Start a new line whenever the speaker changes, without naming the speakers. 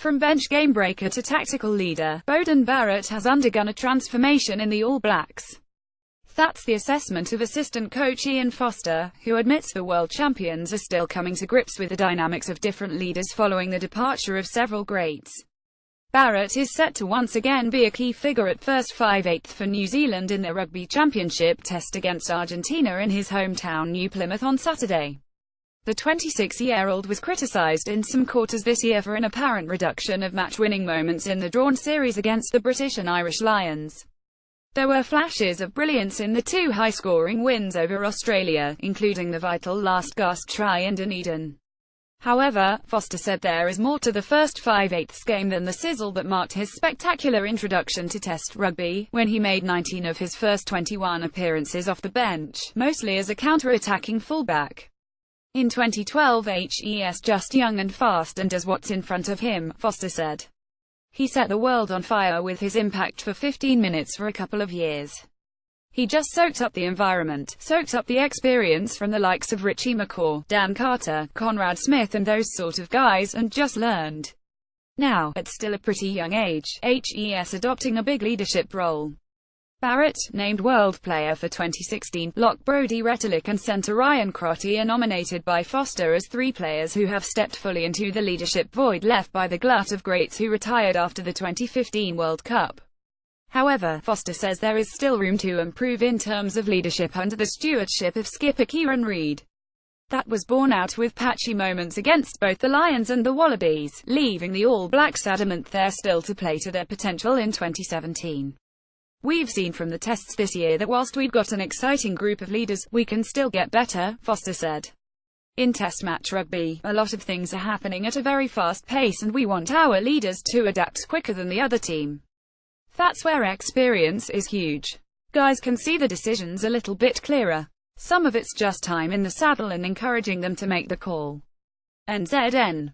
From bench game-breaker to tactical leader, Beauden Barrett has undergone a transformation in the All Blacks. That's the assessment of assistant coach Ian Foster, who admits the world champions are still coming to grips with the dynamics of different leaders following the departure of several greats. Barrett is set to once again be a key figure at first 5/8 for New Zealand in their Rugby Championship test against Argentina in his hometown New Plymouth on Saturday. The 26-year-old was criticised in some quarters this year for an apparent reduction of match-winning moments in the drawn series against the British and Irish Lions. There were flashes of brilliance in the two high-scoring wins over Australia, including the vital last-gasp try in Dunedin. However, Foster said there is more to the first 5/8 game than the sizzle that marked his spectacular introduction to Test rugby, when he made 19 of his first 21 appearances off the bench, mostly as a counter-attacking fullback. In 2012 he's just young and fast and does what's in front of him, Foster said. He set the world on fire with his impact for 15 minutes for a couple of years. He just soaked up the environment, soaked up the experience from the likes of Richie McCaw, Dan Carter, Conrad Smith and those sort of guys, and just learned. Now, at still a pretty young age, he's adopting a big leadership role. Barrett, named World Player for 2016, lock Brodie Retallick and centre Ryan Crotty are nominated by Foster as three players who have stepped fully into the leadership void left by the glut of greats who retired after the 2015 World Cup. However, Foster says there is still room to improve in terms of leadership under the stewardship of skipper Kieran Reid. That was borne out with patchy moments against both the Lions and the Wallabies, leaving the All Blacks adamant they're still to play to their potential in 2017. We've seen from the tests this year that whilst we've got an exciting group of leaders, we can still get better, Foster said. In test match rugby, a lot of things are happening at a very fast pace and we want our leaders to adapt quicker than the other team. That's where experience is huge. Guys can see the decisions a little bit clearer. Some of it's just time in the saddle and encouraging them to make the call. NZN